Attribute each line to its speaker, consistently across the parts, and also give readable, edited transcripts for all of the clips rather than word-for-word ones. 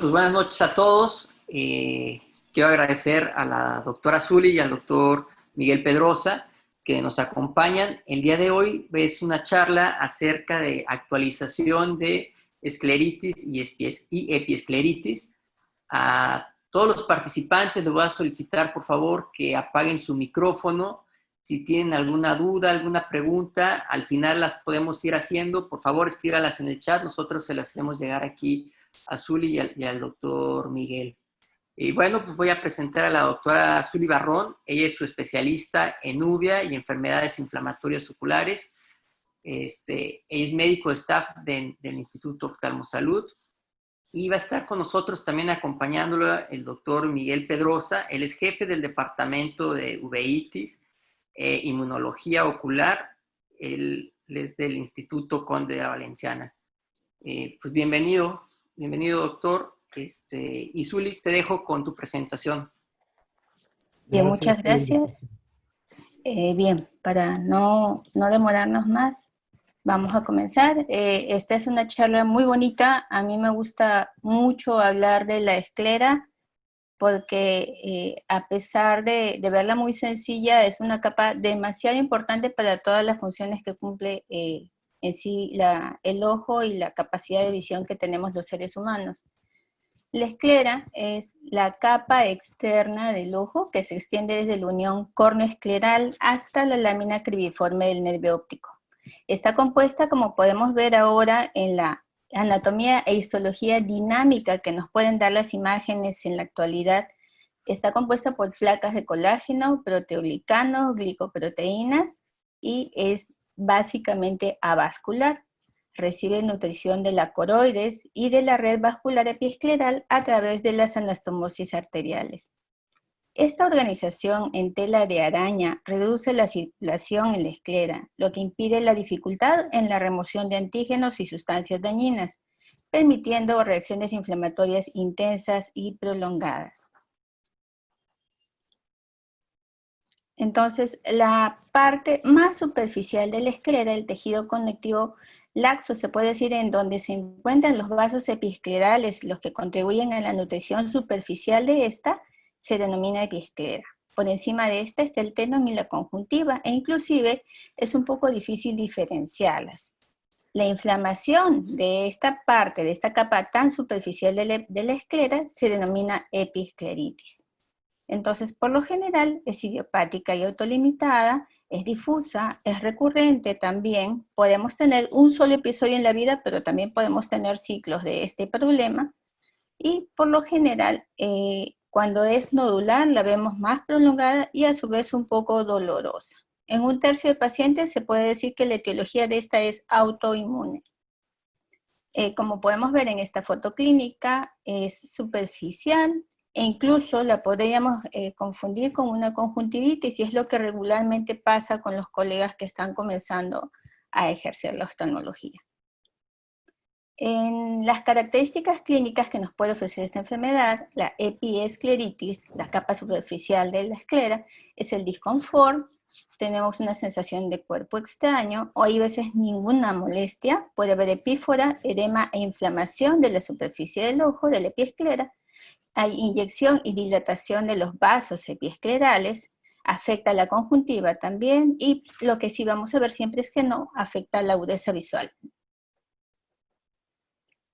Speaker 1: pues buenas noches a todos. Quiero agradecer a la doctora Zuli y al doctor Miguel Pedrosa que nos acompañan. El día de hoy es una charla acerca de actualización de escleritis y epiescleritis. A todos los participantes les voy a solicitar, por favor, que apaguen su micrófono. Si tienen alguna duda, alguna pregunta, al final las podemos ir haciendo. Por favor, escríbalas en el chat. Nosotros se las hacemos llegar aquí a Zuli y al doctor Miguel. Y bueno, pues voy a presentar a la doctora Zuli Barrón. Ella es su especialista en uvea y enfermedades inflamatorias oculares. Ella es médico de staff del Instituto Oftalmosalud. Y va a estar con nosotros también acompañándolo el doctor Miguel Pedrosa. Él es jefe del departamento de uveitis, inmunología ocular. Él es del Instituto Conde de la Valenciana. Pues bienvenido doctor. Y Zuli, te dejo con tu presentación.
Speaker 2: Bien, muchas gracias. Bien, para no demorarnos más, vamos a comenzar. Esta es una charla muy bonita. A mí me gusta mucho hablar de la esclera porque a pesar de verla muy sencilla, es una capa demasiado importante para todas las funciones que cumple en sí el ojo y la capacidad de visión que tenemos los seres humanos. La esclera es la capa externa del ojo que se extiende desde la unión córneo-escleral hasta la lámina cribiforme del nervio óptico. Está compuesta, como podemos ver ahora en la anatomía e histología dinámica que nos pueden dar las imágenes en la actualidad, está compuesta por placas de colágeno, proteoglicanos, glicoproteínas y es básicamente avascular. Recibe nutrición de la coroides y de la red vascular epiescleral a través de las anastomosis arteriales. Esta organización en tela de araña reduce la circulación en la esclera, lo que impide la dificultad en la remoción de antígenos y sustancias dañinas, permitiendo reacciones inflamatorias intensas y prolongadas. Entonces, la parte más superficial de la esclera, el tejido conectivo laxo, se puede decir, en donde se encuentran los vasos epiesclerales, los que contribuyen a la nutrición superficial de esta, se denomina epiesclera. Por encima de esta está el tenón y la conjuntiva, e inclusive es un poco difícil diferenciarlas. La inflamación de esta parte, de esta capa tan superficial de la esclera, se denomina epiescleritis. Entonces, por lo general, es idiopática y autolimitada, es difusa, es recurrente también. Podemos tener un solo episodio en la vida, pero también podemos tener ciclos de este problema. Y por lo general, cuando es nodular, la vemos más prolongada y a su vez un poco dolorosa. En un tercio de pacientes se puede decir que la etiología de esta es autoinmune. Como podemos ver en esta foto clínica, es superficial, e incluso la podríamos confundir con una conjuntivitis, y es lo que regularmente pasa con los colegas que están comenzando a ejercer la oftalmología. En las características clínicas que nos puede ofrecer esta enfermedad, la epiescleritis, la capa superficial de la esclera, es el disconfort, tenemos una sensación de cuerpo extraño, o hay veces ninguna molestia, puede haber epífora, edema e inflamación de la superficie del ojo, de la epiesclera. Hay inyección y dilatación de los vasos epiesclerales, afecta la conjuntiva también, y lo que sí vamos a ver siempre es que no afecta la agudeza visual.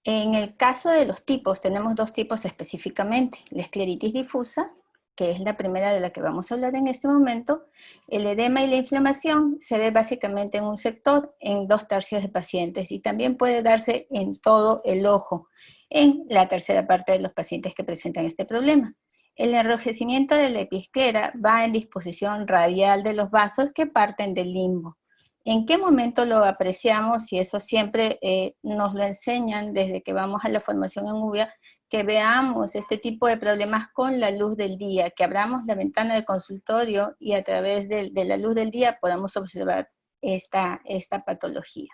Speaker 2: En el caso de los tipos, tenemos dos tipos específicamente: la escleritis difusa, que es la primera de la que vamos a hablar en este momento. El edema y la inflamación se ve básicamente en un sector, en 2/3 de pacientes, y también puede darse en todo el ojo, en la tercera parte de los pacientes que presentan este problema. El enrojecimiento de la epiesclera va en disposición radial de los vasos que parten del limbo. ¿En qué momento lo apreciamos? Y eso siempre nos lo enseñan desde que vamos a la formación en uvea, que veamos este tipo de problemas con la luz del día, que abramos la ventana del consultorio y a través de la luz del día podamos observar esta patología.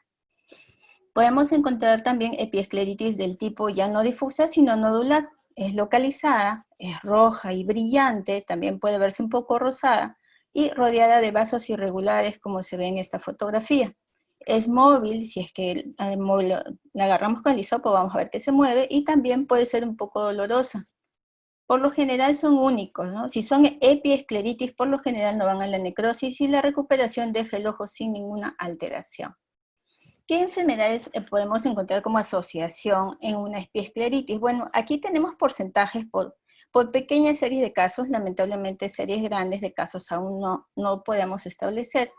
Speaker 2: Podemos encontrar también epiescleritis del tipo ya no difusa, sino nodular. Es localizada, es roja y brillante, también puede verse un poco rosada, y rodeada de vasos irregulares, como se ve en esta fotografía. Es móvil, si es que la agarramos con el hisopo, vamos a ver que se mueve, y también puede ser un poco dolorosa. Por lo general son únicos, ¿no? Si son epiescleritis, por lo general no van a la necrosis y la recuperación deja el ojo sin ninguna alteración. ¿Qué enfermedades podemos encontrar como asociación en una epiescleritis? Bueno, aquí tenemos porcentajes por pequeñas series de casos, lamentablemente series grandes de casos aún no podemos establecer.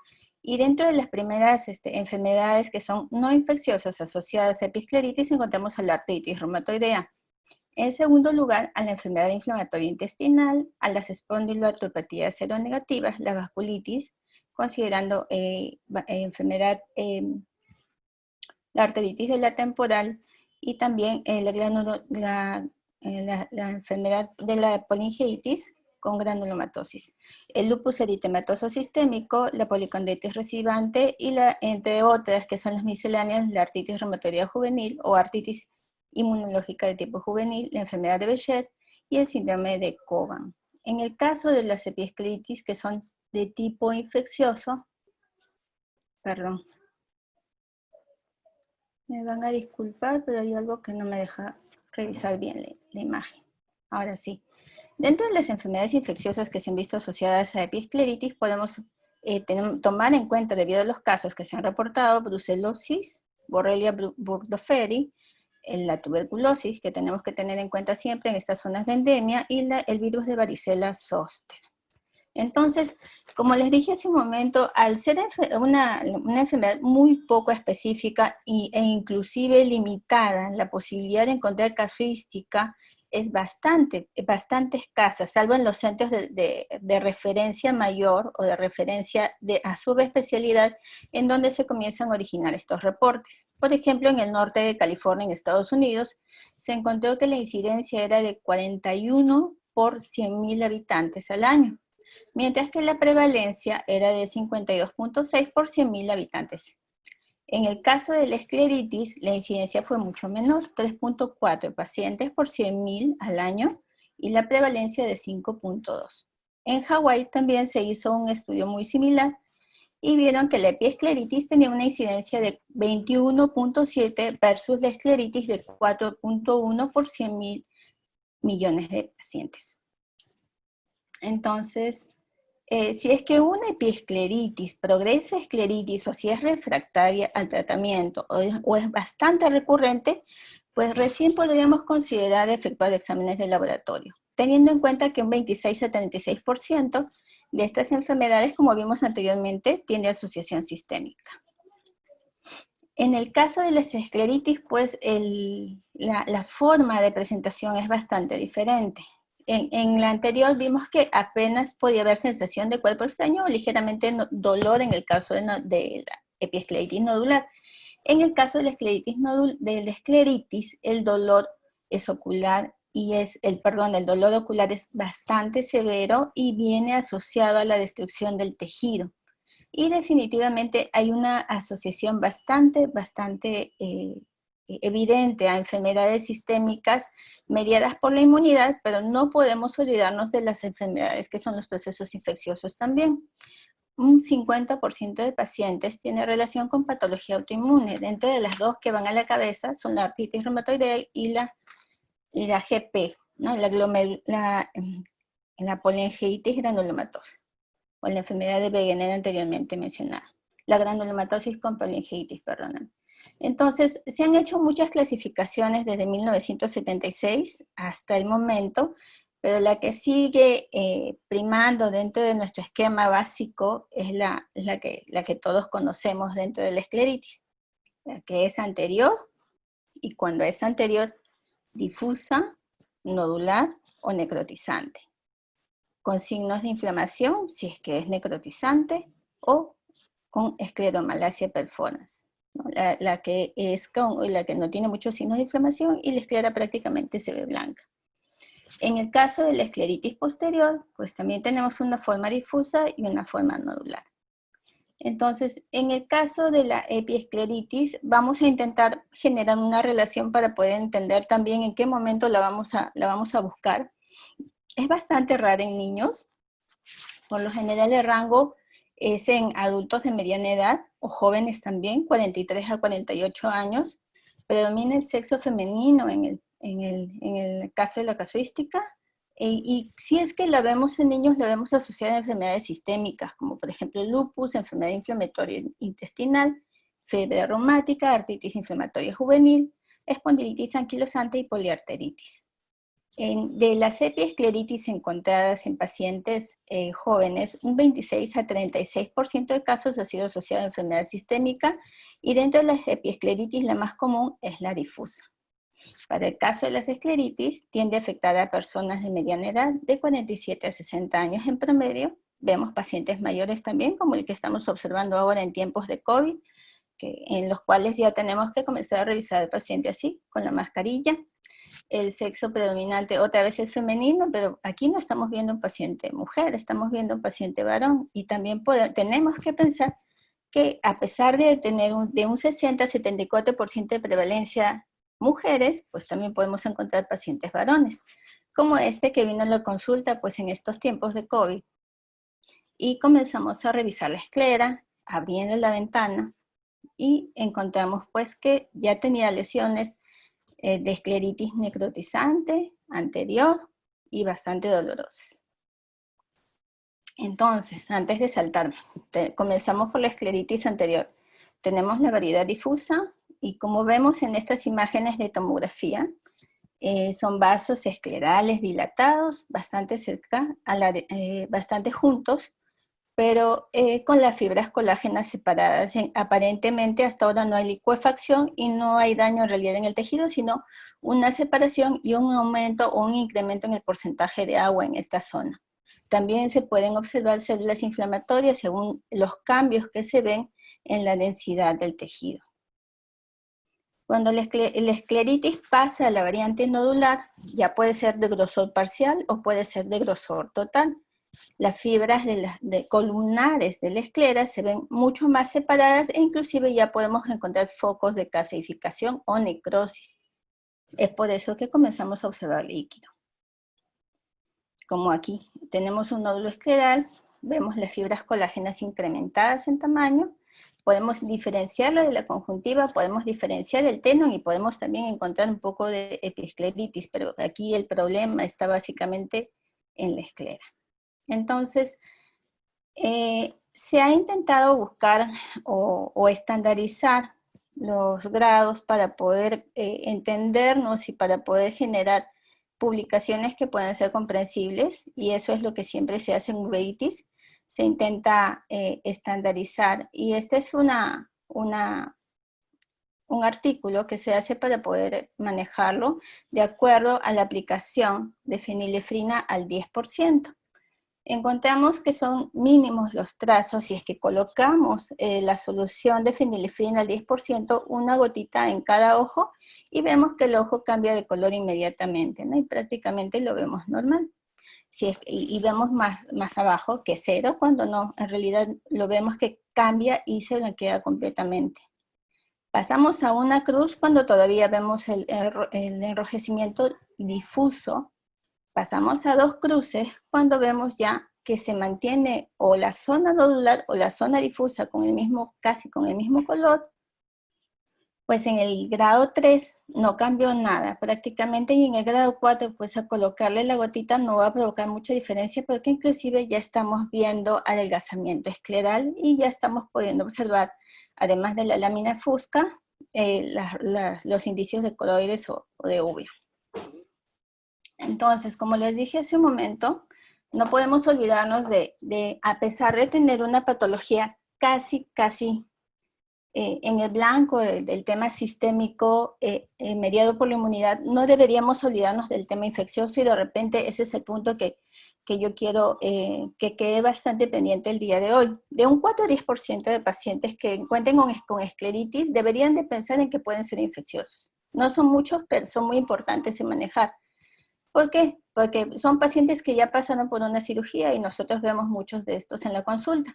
Speaker 2: Y dentro de las primeras enfermedades que son no infecciosas asociadas a epiescleritis encontramos a la artritis reumatoidea. En segundo lugar, a la enfermedad inflamatoria intestinal, a las espondiloartropatías seronegativas, la vasculitis, considerando enfermedad, la arteritis de la temporal, y también la enfermedad de la polingeitis con granulomatosis. El lupus eritematoso sistémico, la policonditis recidivante y entre otras que son las misceláneas, la artritis reumatoidea juvenil o artritis inmunológica de tipo juvenil, la enfermedad de Behçet y el síndrome de Coban. En el caso de las epiescleritis que son de tipo infeccioso, perdón, me van a disculpar, pero hay algo que no me deja revisar bien la imagen. Ahora sí. Dentro de las enfermedades infecciosas que se han visto asociadas a epiescleritis, podemos tomar en cuenta, debido a los casos que se han reportado, brucelosis, Borrelia burgdorferi, la tuberculosis, que tenemos que tener en cuenta siempre en estas zonas de endemia, y el virus de varicela zoster. Entonces, como les dije hace un momento, al ser una enfermedad muy poco específica e inclusive limitada, la posibilidad de encontrar casuística es bastante escasa, salvo en los centros de referencia mayor o de referencia a subespecialidad, en donde se comienzan a originar estos reportes. Por ejemplo, en el norte de California, en Estados Unidos, se encontró que la incidencia era de 41 por 100.000 habitantes al año, mientras que la prevalencia era de 52.6 por 100.000 habitantes. En el caso de la escleritis, la incidencia fue mucho menor, 3.4 pacientes por 100.000 al año, y la prevalencia de 5.2. En Hawái también se hizo un estudio muy similar, y vieron que la epiescleritis tenía una incidencia de 21.7 versus la escleritis de 4.1 por 100.000 millones de pacientes. Entonces, si es que una epiescleritis progresa a escleritis o si es refractaria al tratamiento o es bastante recurrente, pues recién podríamos considerar efectuar exámenes de laboratorio, teniendo en cuenta que un 26 a 36% de estas enfermedades, como vimos anteriormente, tiene asociación sistémica. En el caso de las escleritis, pues la forma de presentación es bastante diferente. En la anterior vimos que apenas podía haber sensación de cuerpo extraño o ligeramente dolor en el caso de la epiescleritis nodular. En el caso de la escleritis, el dolor es ocular y el dolor ocular es bastante severo y viene asociado a la destrucción del tejido. Y definitivamente hay una asociación bastante evidente a enfermedades sistémicas mediadas por la inmunidad, pero no podemos olvidarnos de las enfermedades que son los procesos infecciosos también. Un 50% de pacientes tiene relación con patología autoinmune. Dentro de las dos que van a la cabeza son la artritis reumatoidea y la GP, ¿no? la polingeitis granulomatosa, o la enfermedad de Wegener anteriormente mencionada. La granulomatosis con polingeitis, perdón. Entonces, se han hecho muchas clasificaciones desde 1976 hasta el momento, pero la que sigue primando dentro de nuestro esquema básico es la que todos conocemos dentro de la escleritis, la que es anterior, y cuando es anterior, difusa, nodular o necrotizante, con signos de inflamación, si es que es necrotizante, o con escleromalacia perforans, ¿no? La que no tiene muchos signos de inflamación y la esclera prácticamente se ve blanca. En el caso de la escleritis posterior, pues también tenemos una forma difusa y una forma nodular. Entonces, en el caso de la epiescleritis, vamos a intentar generar una relación para poder entender también en qué momento la vamos a buscar. Es bastante rara en niños. Por lo general el rango es en adultos de mediana edad o jóvenes también, 43 a 48 años. Predomina el sexo femenino en el caso de la casuística. Y si es que la vemos en niños, la vemos asociada a enfermedades sistémicas, como por ejemplo el lupus, enfermedad inflamatoria intestinal, fiebre reumática, artritis inflamatoria juvenil, espondilitis anquilosante y poliarteritis. De las epiescleritis encontradas en pacientes jóvenes, un 26 a 36% de casos ha sido asociado a enfermedad sistémica, y dentro de las epiescleritis la más común es la difusa. Para el caso de las escleritis, tiende a afectar a personas de mediana edad, de 47 a 60 años en promedio. Vemos pacientes mayores también, como el que estamos observando ahora en tiempos de COVID, en los cuales ya tenemos que comenzar a revisar al paciente así, con la mascarilla. El sexo predominante otra vez es femenino, pero aquí no estamos viendo un paciente mujer, estamos viendo un paciente varón, y también tenemos que pensar que a pesar de tener de un 60 a 74% de prevalencia mujeres, pues también podemos encontrar pacientes varones, como este que vino a la consulta pues en estos tiempos de COVID. Y comenzamos a revisar la esclera, abriendo la ventana, y encontramos pues que ya tenía lesiones de escleritis necrotizante anterior y bastante dolorosas. Entonces, antes de saltarme, comenzamos por la escleritis anterior. Tenemos la variedad difusa, y como vemos en estas imágenes de tomografía, son vasos esclerales dilatados, bastante cerca, bastante juntos, pero con las fibras colágenas separadas. Aparentemente hasta ahora no hay licuefacción y no hay daño en realidad en el tejido, sino una separación y un aumento o un incremento en el porcentaje de agua en esta zona. También se pueden observar células inflamatorias según los cambios que se ven en la densidad del tejido. Cuando la escleritis pasa a la variante nodular, ya puede ser de grosor parcial o puede ser de grosor total. Las fibras columnares de la esclera se ven mucho más separadas, e inclusive ya podemos encontrar focos de calcificación o necrosis. Es por eso que comenzamos a observar líquido. Como aquí tenemos un nódulo escleral, vemos las fibras colágenas incrementadas en tamaño, podemos diferenciarlo de la conjuntiva, podemos diferenciar el tenón y podemos también encontrar un poco de epiescleritis, pero aquí el problema está básicamente en la esclera. Entonces, se ha intentado buscar o estandarizar los grados para poder entendernos y para poder generar publicaciones que puedan ser comprensibles, y eso es lo que siempre se hace en uveitis. Se intenta estandarizar, y este es un artículo que se hace para poder manejarlo de acuerdo a la aplicación de fenilefrina al 10%. Encontramos que son mínimos los trazos si es que colocamos la solución de fenilefrina al 10%, una gotita en cada ojo, y vemos que el ojo cambia de color inmediatamente, ¿no? Y prácticamente lo vemos normal. Y vemos más abajo que 0, cuando no, en realidad lo vemos que cambia y se blanquea completamente. Pasamos a una cruz cuando todavía vemos el enrojecimiento difuso. Pasamos a 2 cruces cuando vemos ya que se mantiene o la zona nodular o la zona difusa casi con el mismo color. Pues en el grado 3 no cambió nada prácticamente, y en el grado 4 pues a colocarle la gotita no va a provocar mucha diferencia, porque inclusive ya estamos viendo adelgazamiento escleral y ya estamos pudiendo observar, además de la lámina fusca, los indicios de coloides o de uvea. Entonces, como les dije hace un momento, no podemos olvidarnos a pesar de tener una patología casi en el blanco del tema sistémico mediado por la inmunidad, no deberíamos olvidarnos del tema infeccioso, y de repente ese es el punto que yo quiero que quede bastante pendiente el día de hoy. De un 4 a 10% de pacientes que encuentren con escleritis deberían de pensar en que pueden ser infecciosos. No son muchos, pero son muy importantes en manejar. ¿Por qué? Porque son pacientes que ya pasaron por una cirugía, y nosotros vemos muchos de estos en la consulta.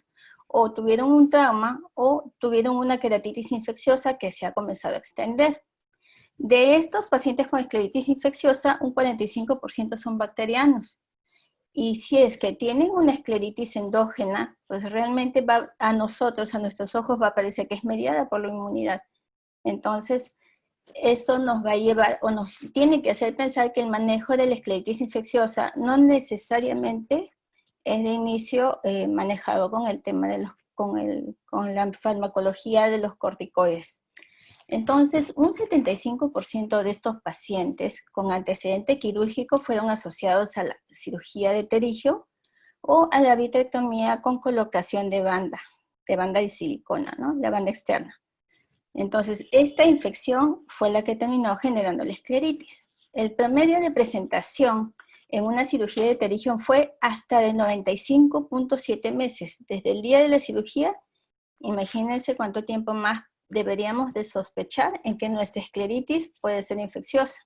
Speaker 2: O tuvieron un trauma o tuvieron una queratitis infecciosa que se ha comenzado a extender. De estos pacientes con escleritis infecciosa, un 45% son bacterianos. Y si es que tienen una escleritis endógena, pues realmente va a nosotros, a nuestros ojos, va a parecer que es mediada por la inmunidad. Entonces, eso nos va a llevar, o nos tiene que hacer pensar que el manejo de la escleritis infecciosa no necesariamente es de inicio manejado con el tema de con la farmacología de los corticoides. Entonces, un 75% de estos pacientes con antecedente quirúrgico fueron asociados a la cirugía de pterigio o a la vitrectomía con colocación de banda de silicona, ¿no? La banda externa. Entonces, esta infección fue la que terminó generando la escleritis. El promedio de presentación en una cirugía de pterigio fue hasta de 95.7 meses. Desde el día de la cirugía, imagínense cuánto tiempo más deberíamos de sospechar en que nuestra escleritis puede ser infecciosa.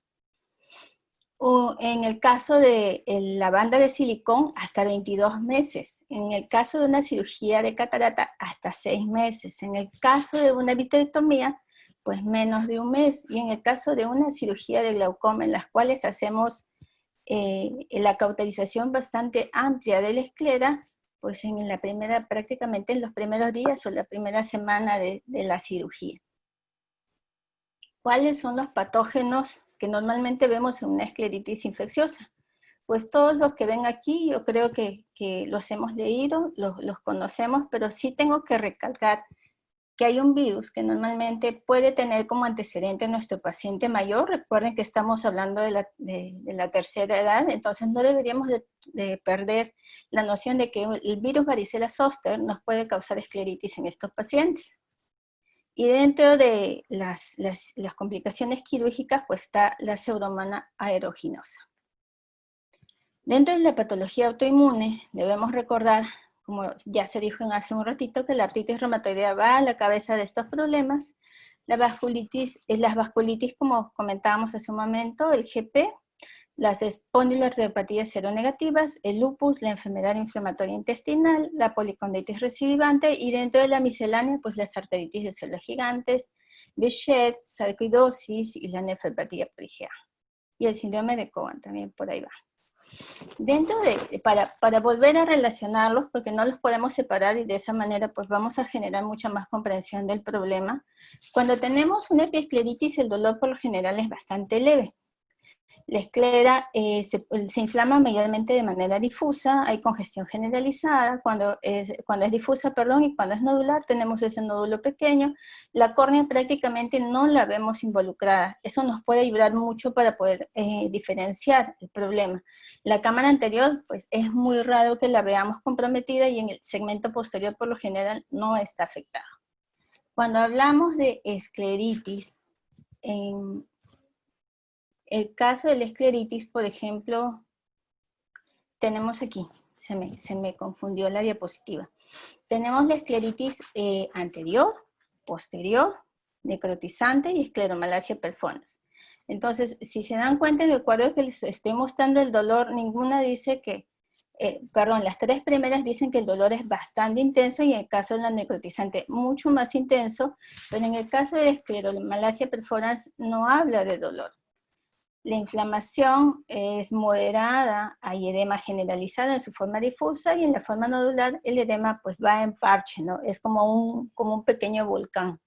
Speaker 2: O en el caso de la banda de silicón, hasta 22 meses. En el caso de una cirugía de catarata, hasta 6 meses. En el caso de una vitrectomía, pues menos de un mes. Y en el caso de una cirugía de glaucoma, en las cuales hacemos la cauterización bastante amplia de la esclera, pues en la primera, prácticamente en los primeros días o la primera semana de la cirugía. ¿Cuáles son los patógenos que normalmente vemos en una escleritis infecciosa? Pues todos los que ven aquí, yo creo que los hemos leído, los conocemos, pero sí tengo que recalcar que hay un virus que normalmente puede tener como antecedente a nuestro paciente mayor. Recuerden que estamos hablando de la tercera edad, entonces no deberíamos de perder la noción de que el virus varicela zoster nos puede causar escleritis en estos pacientes. Y dentro de las complicaciones quirúrgicas, pues está la pseudomonas aeruginosa. Dentro de la patología autoinmune, debemos recordar, como ya se dijo hace un ratito, que la artritis reumatoidea va a la cabeza de estos problemas. Las vasculitis, como comentábamos hace un momento, el GP, las espondiloarteriopatías seronegativas, el lupus, la enfermedad inflamatoria intestinal, la policondritis recidivante, y dentro de la miscelánea, pues las arteritis de células gigantes, Behçet, sarcoidosis y la nefropatía por IgA. Y el síndrome de Cohen también por ahí va. Dentro de, para volver a relacionarlos, porque no los podemos separar y de esa manera pues vamos a generar mucha más comprensión del problema. Cuando tenemos una epiescleritis, el dolor por lo general es bastante leve. La esclera se inflama mayormente de manera difusa, hay congestión generalizada, cuando es difusa, perdón, y cuando es nodular tenemos ese nódulo pequeño. La córnea prácticamente no la vemos involucrada. Eso nos puede ayudar mucho para poder diferenciar el problema. La cámara anterior, pues es muy raro que la veamos comprometida, y en el segmento posterior por lo general no está afectado. Cuando hablamos de escleritis, en el caso de la escleritis, por ejemplo, tenemos aquí, se me confundió la diapositiva. Tenemos la escleritis anterior, posterior, necrotizante y escleromalacia perforans. Entonces, si se dan cuenta en el cuadro que les estoy mostrando el dolor, ninguna dice que, perdón, las tres primeras dicen que el dolor es bastante intenso, y en el caso de la necrotizante mucho más intenso, pero en el caso de la escleromalacia perforans no habla de dolor. La inflamación es moderada, hay edema generalizado en su forma difusa, y en la forma nodular el edema pues va en parche, ¿no? Es como un pequeño volcán.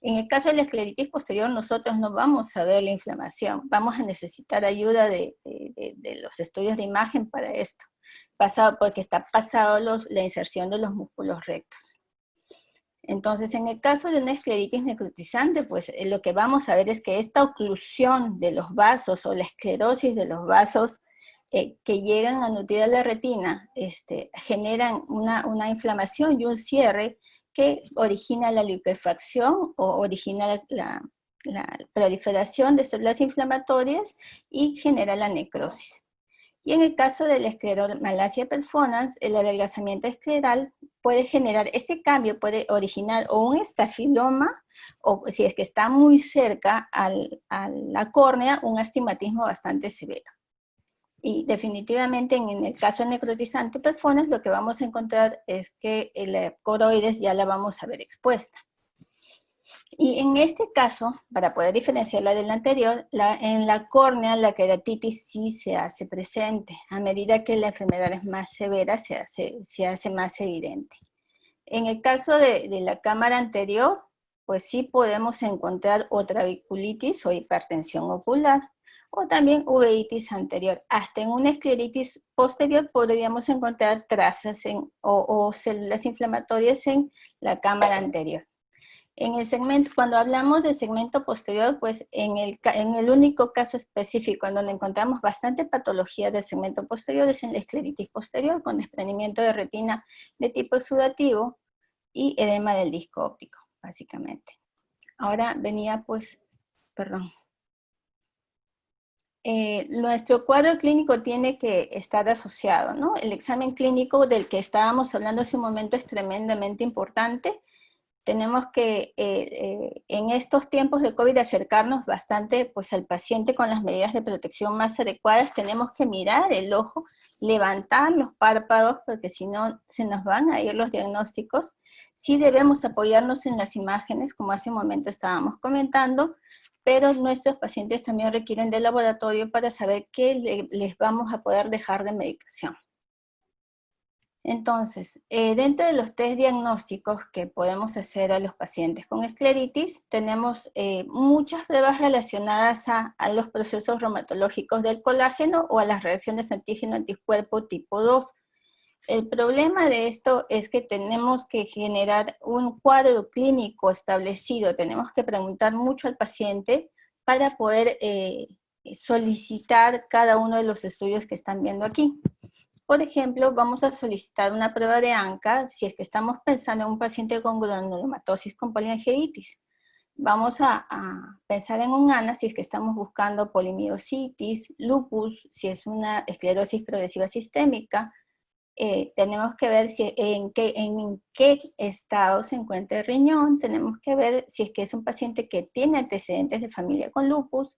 Speaker 2: En el caso de la escleritis posterior, nosotros no vamos a ver la inflamación, vamos a necesitar ayuda de los estudios de imagen para esto, porque está pasado la inserción de los músculos rectos. Entonces, en el caso de una escleritis necrotizante, pues lo que vamos a ver es que esta oclusión de los vasos o la esclerosis de los vasos que llegan a nutrir a la retina, generan una inflamación y un cierre que origina la liquefacción o origina la proliferación de células inflamatorias y genera la necrosis. Y en el caso de la escleromalacia perforans, el adelgazamiento escleral puede generar, este cambio puede originar o un estafiloma, o si es que está muy cerca a la córnea, un astigmatismo bastante severo. Y definitivamente en el caso de necrotizante perforans, lo que vamos a encontrar es que la coroides ya la vamos a ver expuesta. Y en este caso, para poder diferenciarla del anterior, en la córnea la queratitis sí se hace presente. A medida que la enfermedad es más severa, se hace más evidente. En el caso de la cámara anterior, pues sí podemos encontrar o trabeculitis o hipertensión ocular, o también uveitis anterior. Hasta en una escleritis posterior podríamos encontrar trazas o células inflamatorias en la cámara anterior. En el segmento, cuando hablamos de segmento posterior, pues en el único caso específico en donde encontramos bastante patología del segmento posterior es en la escleritis posterior, con desprendimiento de retina de tipo exudativo y edema del disco óptico, básicamente. Ahora venía pues, perdón. Nuestro cuadro clínico tiene que estar asociado, ¿no? El examen clínico del que estábamos hablando hace un momento es tremendamente importante. Tenemos que en estos tiempos de COVID acercarnos bastante pues, al paciente con las medidas de protección más adecuadas. Tenemos que mirar el ojo, levantar los párpados, porque si no se nos van a ir los diagnósticos. Sí debemos apoyarnos en las imágenes, como hace un momento estábamos comentando, pero nuestros pacientes también requieren de laboratorio para saber qué les vamos a poder dejar de medicación. Entonces, dentro de los test diagnósticos que podemos hacer a los pacientes con escleritis, tenemos muchas pruebas relacionadas a los procesos reumatológicos del colágeno o a las reacciones antígeno-anticuerpo tipo 2. El problema de esto es que tenemos que generar un cuadro clínico establecido, tenemos que preguntar mucho al paciente para poder solicitar cada uno de los estudios que están viendo aquí. Por ejemplo, vamos a solicitar una prueba de ANCA si es que estamos pensando en un paciente con granulomatosis con poliangiitis. Vamos a pensar en un ANA si es que estamos buscando polimiositis, lupus, si es una esclerosis progresiva sistémica. Tenemos que ver en qué estado se encuentra el riñón. Tenemos que ver si es que es un paciente que tiene antecedentes de familia con lupus.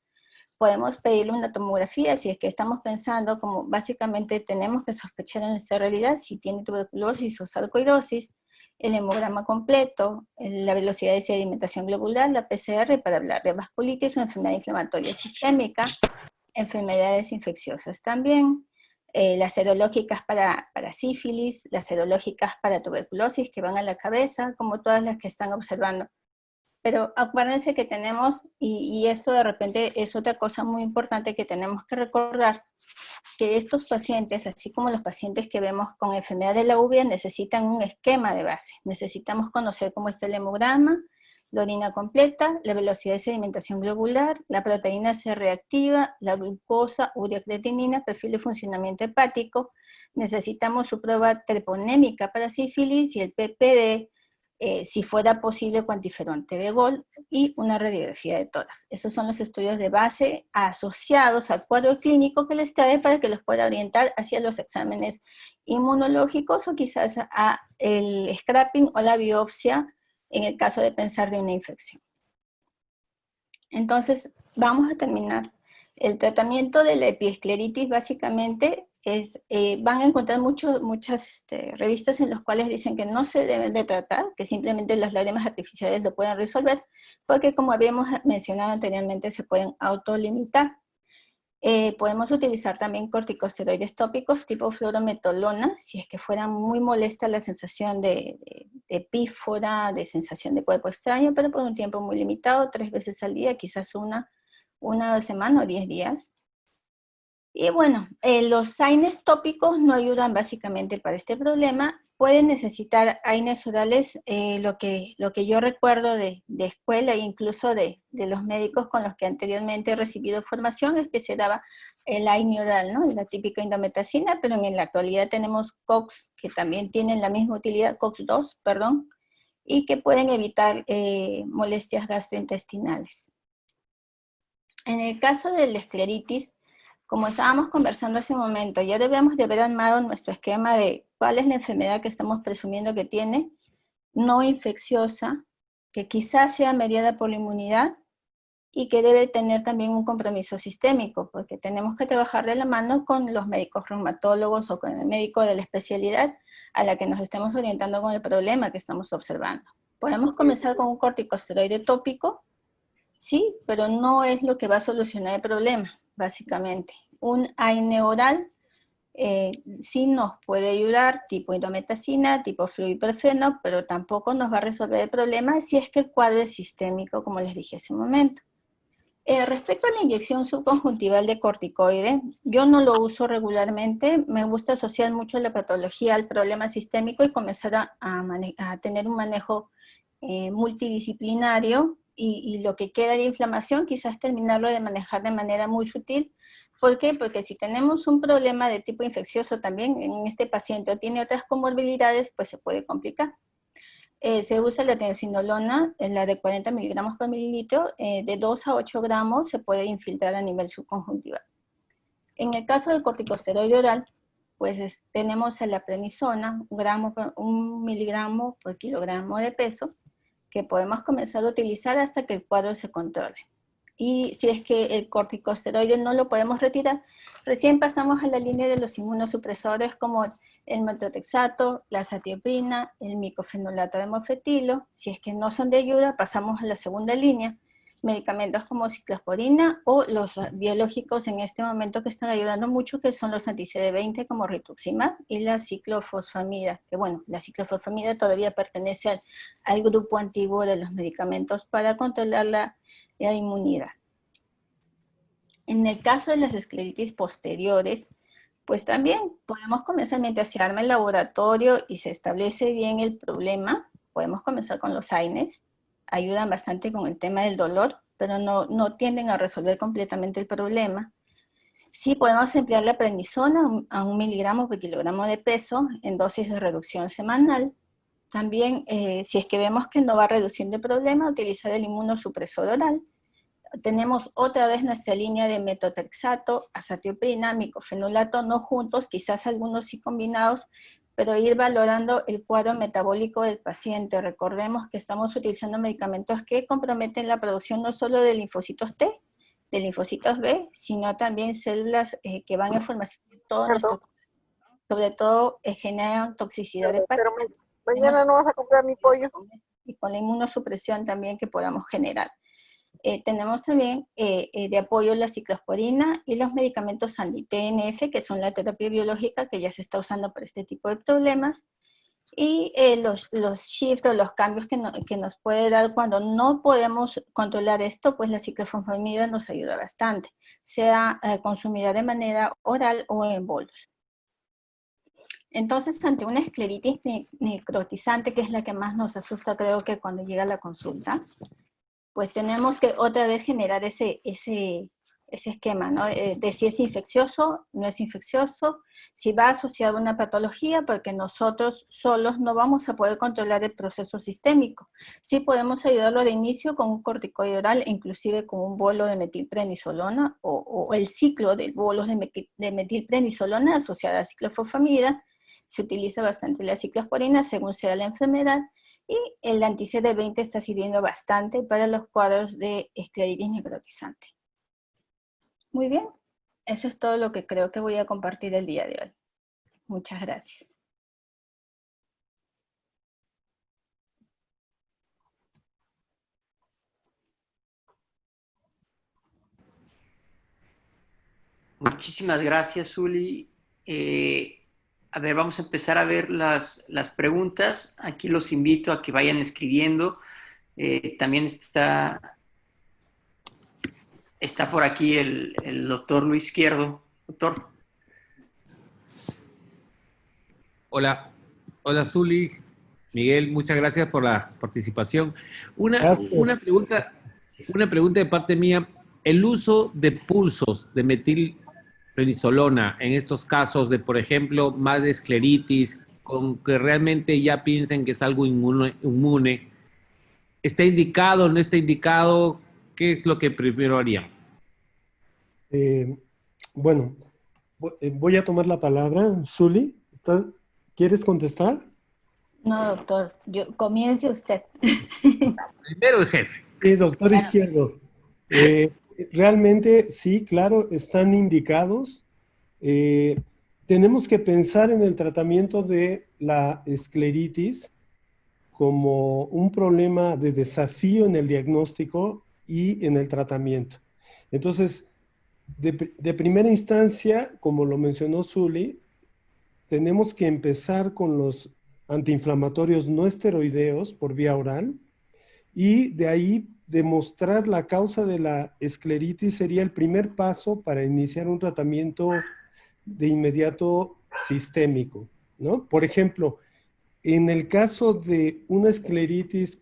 Speaker 2: Podemos pedirle una tomografía si es que estamos pensando como básicamente tenemos que sospechar en nuestra realidad si tiene tuberculosis o sarcoidosis, el hemograma completo, la velocidad de sedimentación globular, la PCR para hablar de vasculitis o enfermedad inflamatoria sistémica, enfermedades infecciosas también, las serológicas para sífilis, las serológicas para tuberculosis que van a la cabeza, como todas las que están observando. Pero acuérdense que tenemos, y esto de repente es otra cosa muy importante que tenemos que recordar, que estos pacientes, así como los pacientes que vemos con enfermedad de la uvea, necesitan un esquema de base. Necesitamos conocer cómo está el hemograma, la orina completa, la velocidad de sedimentación globular, la proteína C reactiva, la glucosa, ureacreatinina, perfil de funcionamiento hepático. Necesitamos su prueba treponémica para sífilis y el PPD, si fuera posible cuantiferón TB-GOL y una radiografía de tórax. Esos son los estudios de base asociados al cuadro clínico que les trae para que los pueda orientar hacia los exámenes inmunológicos o quizás a el scrapping o la biopsia en el caso de pensar de una infección. Entonces, vamos a terminar. El tratamiento de la epiescleritis básicamente es, van a encontrar muchas revistas en las cuales dicen que no se deben de tratar, que simplemente las lágrimas artificiales lo pueden resolver, porque como habíamos mencionado anteriormente, se pueden autolimitar. Podemos utilizar también corticosteroides tópicos tipo fluorometolona, si es que fuera muy molesta la sensación de pífora, de sensación de cuerpo extraño, pero por un tiempo muy limitado, 3 veces al día, quizás una semana o 10 días. Y bueno, los AINES tópicos no ayudan básicamente para este problema. Pueden necesitar AINES orales, lo que yo recuerdo de escuela e incluso de los médicos con los que anteriormente he recibido formación es que se daba el AINE oral, ¿no? La típica indometacina, pero en la actualidad tenemos COX que también tienen la misma utilidad, COX-2, perdón, y que pueden evitar molestias gastrointestinales. En el caso de la escleritis, como estábamos conversando hace un momento, ya debemos de haber armado nuestro esquema de cuál es la enfermedad que estamos presumiendo que tiene, no infecciosa, que quizás sea mediada por la inmunidad y que debe tener también un compromiso sistémico, porque tenemos que trabajar de la mano con los médicos reumatólogos o con el médico de la especialidad a la que nos estemos orientando con el problema que estamos observando. Podemos comenzar con un corticosteroide tópico, sí, pero no es lo que va a solucionar el problema, básicamente. Un AINE oral sí nos puede ayudar, tipo indometacina, tipo fluiperfeno, pero tampoco nos va a resolver el problema si es que el cuadro es sistémico, como les dije hace un momento. Respecto a la inyección subconjuntival de corticoide, yo no lo uso regularmente, me gusta asociar mucho la patología al problema sistémico y comenzar a tener un manejo multidisciplinario y lo que queda de inflamación quizás terminarlo de manejar de manera muy sutil. ¿Por qué? Porque si tenemos un problema de tipo infeccioso también en este paciente o tiene otras comorbilidades, pues se puede complicar. Se usa la triamcinolona, la de 40 miligramos por mililitro, de 2 a 8 gramos se puede infiltrar a nivel subconjuntival. En el caso del corticosteroide oral, pues tenemos la prednisona, 1 miligramo por kilogramo de peso, que podemos comenzar a utilizar hasta que el cuadro se controle. Y si es que el corticosteroide no lo podemos retirar, recién pasamos a la línea de los inmunosupresores como el metotrexato, la satioprina, el micofenolato de mofetilo. Si es que no son de ayuda, pasamos a la segunda línea, medicamentos como ciclosporina o los biológicos en este momento que están ayudando mucho, que son los anti-CD20 como rituximab y la ciclofosfamida, que bueno, la ciclofosfamida todavía pertenece al grupo antiguo de los medicamentos para controlar la inmunidad. En el caso de las escleritis posteriores, pues también podemos comenzar mientras se arma el laboratorio y se establece bien el problema, podemos comenzar con los AINES, ayudan bastante con el tema del dolor, pero no tienden a resolver completamente el problema. Sí podemos emplear la prednisona a 1 miligramo por kilogramo de peso en dosis de reducción semanal. También, si es que vemos que no va reduciendo el problema, utilizar el inmunosupresor oral. Tenemos otra vez nuestra línea de metotrexato, azatioprina, micofenolato, no juntos, quizás algunos sí combinados, pero ir valorando el cuadro metabólico del paciente. Recordemos que estamos utilizando medicamentos que comprometen la producción no solo de linfocitos T, de linfocitos B, sino también células que van a formación de todo nuestro, sobre todo generan toxicidad hepática.
Speaker 3: Pero mañana no vas a comprar mi pollo.
Speaker 2: Y con la inmunosupresión también que podamos generar. Tenemos también de apoyo la ciclosporina y los medicamentos anti-TNF, que son la terapia biológica que ya se está usando para este tipo de problemas, y los shifts o los cambios que nos puede dar cuando no podemos controlar esto, pues la ciclofosfamida nos ayuda bastante, sea consumida de manera oral o en bolos. Entonces, ante una escleritis necrotizante, que es la que más nos asusta, creo que cuando llega la consulta, pues tenemos que otra vez generar ese esquema, ¿no? De si es infeccioso, no es infeccioso, si va asociado a una patología, porque nosotros solos no vamos a poder controlar el proceso sistémico. Sí podemos ayudarlo de inicio con un corticoide oral, inclusive con un bolo de metilprednisolona, o el ciclo de bolos de metilprednisolona asociada a ciclofosfamida. Se utiliza bastante la ciclosporina según sea la enfermedad, y el anti-CD20 está sirviendo bastante para los cuadros de escleritis necrotizante. Muy bien, eso es todo lo que creo que voy a compartir el día de hoy. Muchas gracias.
Speaker 1: Muchísimas gracias, Zuli. A ver, vamos a empezar a ver las preguntas. Aquí los invito a que vayan escribiendo. También está por aquí el doctor Luis Izquierdo. Doctor.
Speaker 4: Hola, hola Zuli, Miguel, muchas gracias por la participación. Una pregunta de parte mía, el uso de pulsos de metilprednisolona en estos casos de, por ejemplo, más de escleritis, con que realmente ya piensen que es algo inmune, ¿está indicado, no está indicado? ¿Qué es lo que primero harían?
Speaker 5: Bueno, voy a tomar la palabra. Zuli, ¿quieres contestar?
Speaker 2: No, doctor, comience usted.
Speaker 4: Primero el jefe.
Speaker 5: Sí, doctor Izquierdo. Realmente, sí, claro, están indicados. Tenemos que pensar en el tratamiento de la escleritis como un problema de desafío en el diagnóstico y en el tratamiento. Entonces, de primera instancia, como lo mencionó Zuli, tenemos que empezar con los antiinflamatorios no esteroideos por vía oral y de ahí demostrar la causa de la escleritis sería el primer paso para iniciar un tratamiento de inmediato sistémico, ¿no? Por ejemplo, en el caso de una escleritis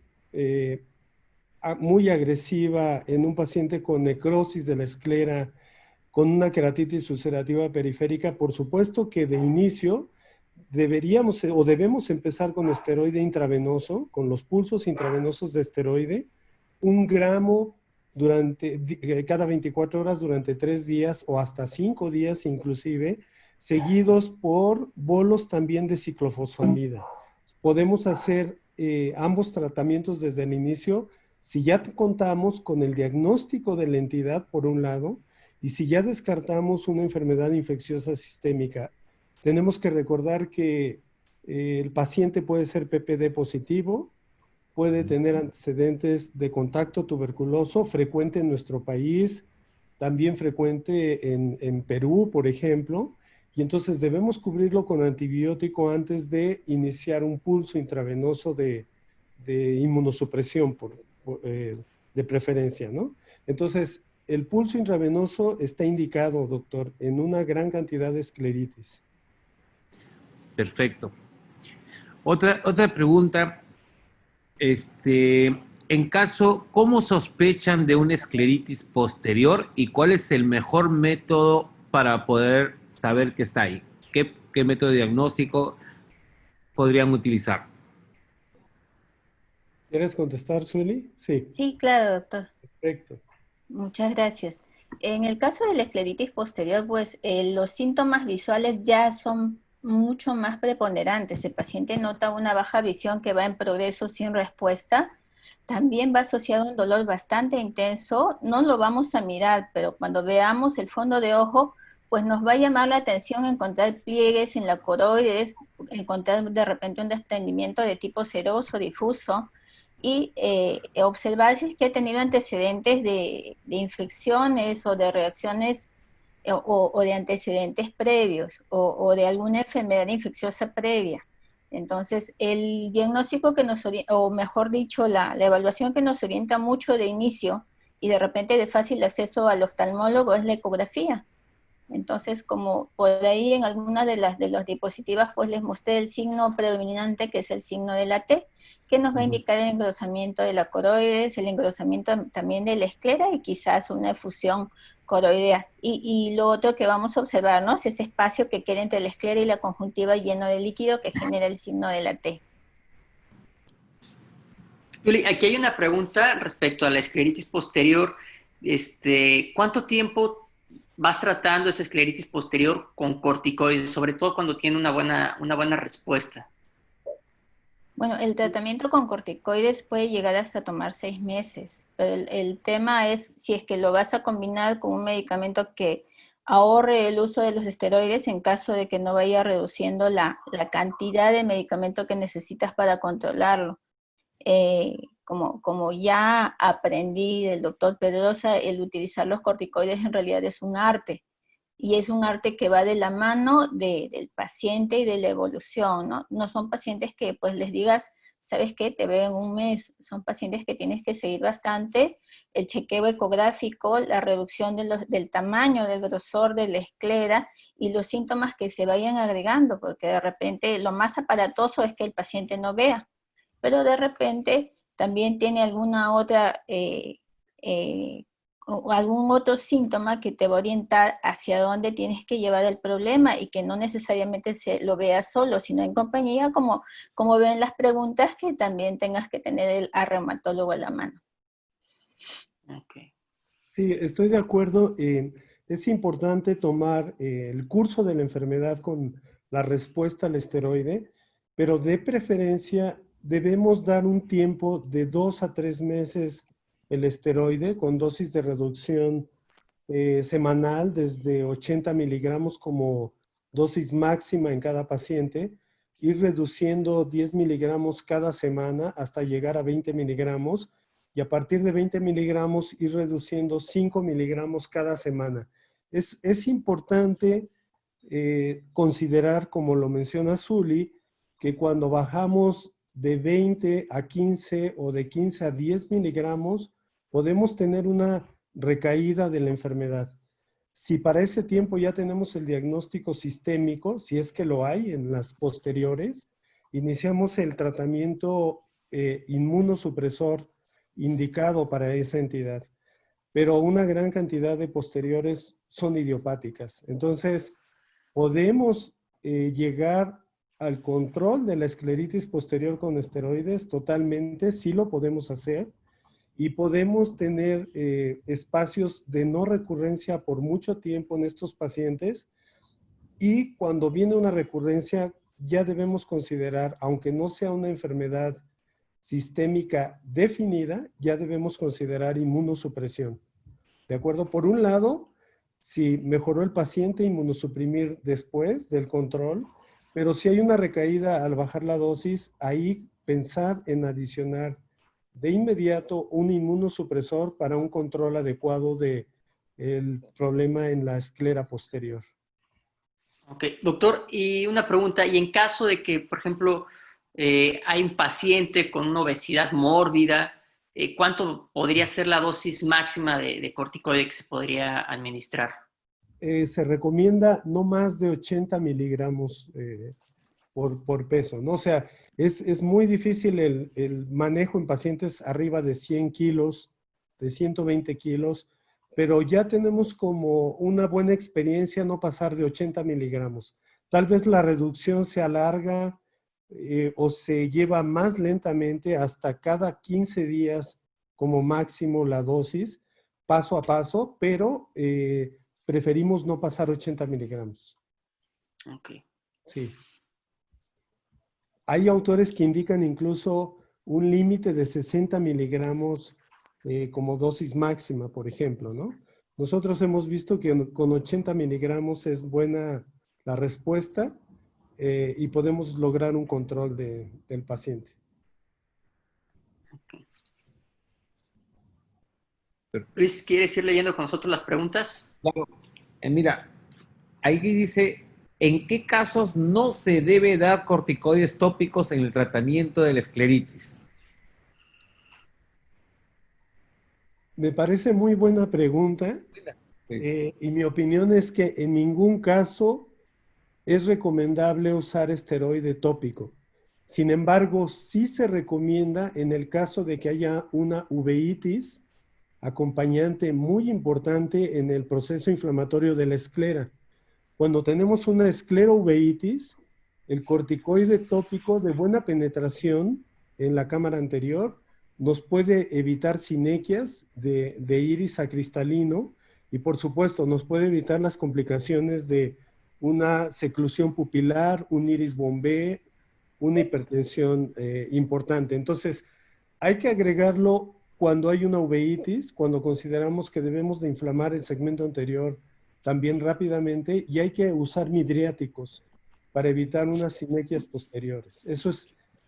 Speaker 5: muy agresiva en un paciente con necrosis de la esclera, con una queratitis ulcerativa periférica, por supuesto que de inicio deberíamos o debemos empezar con esteroide intravenoso, con los pulsos intravenosos de esteroide, 1 gramo cada 24 horas durante 3 días o hasta 5 días inclusive, seguidos por bolos también de ciclofosfamida. Podemos hacer ambos tratamientos desde el inicio si ya contamos con el diagnóstico de la entidad por un lado y si ya descartamos una enfermedad infecciosa sistémica. Tenemos que recordar que el paciente puede ser PPD positivo, puede tener antecedentes de contacto tuberculoso frecuente en nuestro país, también frecuente en Perú, por ejemplo, y entonces debemos cubrirlo con antibiótico antes de iniciar un pulso intravenoso de inmunosupresión, de preferencia, ¿no? Entonces, el pulso intravenoso está indicado, doctor, en una gran cantidad de escleritis.
Speaker 4: Perfecto. Otra pregunta, en caso, ¿cómo sospechan de una escleritis posterior y cuál es el mejor método para poder saber que está ahí? ¿Qué método de diagnóstico podrían utilizar?
Speaker 5: ¿Quieres contestar, Zuli? Sí.
Speaker 2: Sí, claro, doctor.
Speaker 5: Perfecto.
Speaker 2: Muchas gracias. En el caso de la escleritis posterior, pues los síntomas visuales ya son mucho más preponderantes. El paciente nota una baja visión que va en progreso sin respuesta. También va asociado a un dolor bastante intenso. No lo vamos a mirar, pero cuando veamos el fondo de ojo, pues nos va a llamar la atención encontrar pliegues en la coroides, encontrar de repente un desprendimiento de tipo seroso, difuso, y observar si es que ha tenido antecedentes de infecciones o de reacciones o de antecedentes previos o de alguna enfermedad infecciosa previa. Entonces, el diagnóstico que nos orienta, o mejor dicho, la evaluación que nos orienta mucho de inicio y de repente de fácil acceso al oftalmólogo es la ecografía. Entonces, como por ahí en alguna de las diapositivas, pues les mostré el signo predominante, que es el signo de la T, que nos va a indicar el engrosamiento de la coroides, el engrosamiento también de la esclera y quizás una efusión coroidea. Y lo otro que vamos a observar, ¿no? Es ese espacio que queda entre la esclera y la conjuntiva lleno de líquido que genera el signo de la T.
Speaker 1: Yuli, aquí hay una pregunta respecto a la escleritis posterior. ¿Cuánto tiempo vas tratando esa escleritis posterior con corticoides, sobre todo cuando tiene una buena respuesta?
Speaker 2: Bueno, el tratamiento con corticoides puede llegar hasta tomar 6 meses, pero el tema es si es que lo vas a combinar con un medicamento que ahorre el uso de los esteroides en caso de que no vaya reduciendo la cantidad de medicamento que necesitas para controlarlo. Como ya aprendí del doctor Pedrosa, el utilizar los corticoides en realidad es un arte. Y es un arte que va de la mano del paciente y de la evolución, ¿no? No son pacientes que pues les digas, ¿sabes qué? Te veo en un mes. Son pacientes que tienes que seguir bastante el chequeo ecográfico, la reducción del tamaño, del grosor de la esclera y los síntomas que se vayan agregando, porque de repente lo más aparatoso es que el paciente no vea, pero de repente también tiene alguna otra o algún otro síntoma que te va a orientar hacia dónde tienes que llevar el problema y que no necesariamente lo veas solo, sino en compañía, como ven las preguntas, que también tengas que tener al reumatólogo a la mano.
Speaker 1: Okay.
Speaker 5: Sí, estoy de acuerdo. Es importante tomar el curso de la enfermedad con la respuesta al esteroide, pero de preferencia debemos dar un tiempo de 2 a 3 meses el esteroide con dosis de reducción semanal desde 80 miligramos como dosis máxima en cada paciente, ir reduciendo 10 miligramos cada semana hasta llegar a 20 miligramos, y a partir de 20 miligramos ir reduciendo 5 miligramos cada semana. Es importante considerar, como lo menciona Zuli, que cuando bajamos de 20 a 15 o de 15 a 10 miligramos, podemos tener una recaída de la enfermedad. Si para ese tiempo ya tenemos el diagnóstico sistémico, si es que lo hay en las posteriores, iniciamos el tratamiento inmunosupresor indicado para esa entidad. Pero una gran cantidad de posteriores son idiopáticas. Entonces, podemos llegar al control de la escleritis posterior con esteroides totalmente, sí lo podemos hacer, y podemos tener espacios de no recurrencia por mucho tiempo en estos pacientes, y cuando viene una recurrencia ya debemos considerar, aunque no sea una enfermedad sistémica definida, ya debemos considerar inmunosupresión. ¿De acuerdo? Por un lado, si mejoró el paciente, inmunosuprimir después del control, pero si hay una recaída al bajar la dosis, ahí pensar en adicionar de inmediato un inmunosupresor para un control adecuado del problema en la esclera posterior.
Speaker 1: Ok, doctor, y una pregunta, y en caso de que, por ejemplo, hay un paciente con una obesidad mórbida, ¿cuánto podría ser la dosis máxima de corticoide que se podría administrar?
Speaker 5: Se recomienda no más de 80 miligramos por peso, ¿no? O sea, es muy difícil el manejo en pacientes arriba de 100 kilos, de 120 kilos, pero ya tenemos como una buena experiencia no pasar de 80 miligramos. Tal vez la reducción se alarga o se lleva más lentamente hasta cada 15 días como máximo la dosis, paso a paso, pero preferimos no pasar 80 miligramos.
Speaker 1: Ok.
Speaker 5: Sí. Hay autores que indican incluso un límite de 60 miligramos como dosis máxima, por ejemplo, ¿no? Nosotros hemos visto que con 80 miligramos es buena la respuesta y podemos lograr un control del paciente.
Speaker 1: Okay. Luis, ¿quieres ir leyendo con nosotros las preguntas?
Speaker 4: Claro. Mira, ahí dice, ¿en qué casos no se debe dar corticoides tópicos en el tratamiento de la escleritis?
Speaker 5: Me parece muy buena pregunta.
Speaker 4: Sí.
Speaker 5: Y mi opinión es que en ningún caso es recomendable usar esteroide tópico. Sin embargo, sí se recomienda en el caso de que haya una uveitis acompañante muy importante en el proceso inflamatorio de la esclera. Cuando tenemos una esclerouveitis, el corticoide tópico de buena penetración en la cámara anterior nos puede evitar sinequias de iris acristalino y por supuesto nos puede evitar las complicaciones de una seclusión pupilar, un iris bombé, una hipertensión importante. Entonces, hay que agregarlo cuando hay una uveitis, cuando consideramos que debemos de inflamar el segmento anterior también rápidamente, y hay que usar midriáticos para evitar unas sinequias posteriores. Eso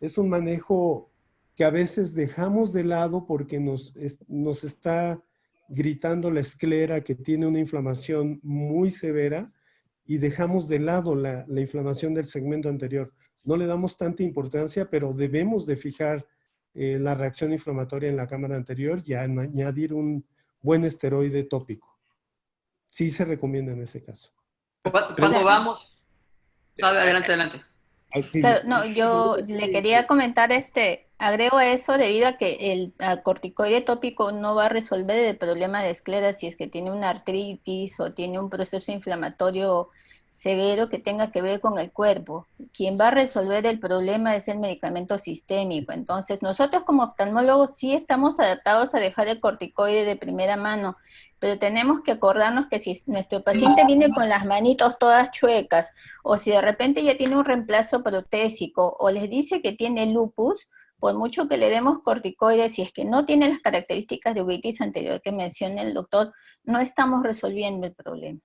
Speaker 5: es un manejo que a veces dejamos de lado porque nos está gritando la esclera que tiene una inflamación muy severa y dejamos de lado la inflamación del segmento anterior. No le damos tanta importancia, pero debemos de fijar la reacción inflamatoria en la cámara anterior y añadir un buen esteroide tópico. Sí se recomienda en ese caso.
Speaker 1: ¿Cuándo vamos? Adelante, adelante.
Speaker 4: Sí,
Speaker 2: Claro, no, yo le quería comentar, agrego a eso debido a que el corticoide tópico no va a resolver el problema de esclera si es que tiene una artritis o tiene un proceso inflamatorio severo que tenga que ver con el cuerpo. Quien va a resolver el problema es el medicamento sistémico. Entonces, nosotros como oftalmólogos sí estamos adaptados a dejar el corticoide de primera mano, pero tenemos que acordarnos que si nuestro paciente viene con las manitos todas chuecas, o si de repente ya tiene un reemplazo protésico, o les dice que tiene lupus, por mucho que le demos corticoides, si es que no tiene las características de uveitis anterior que menciona el doctor, no estamos resolviendo el problema.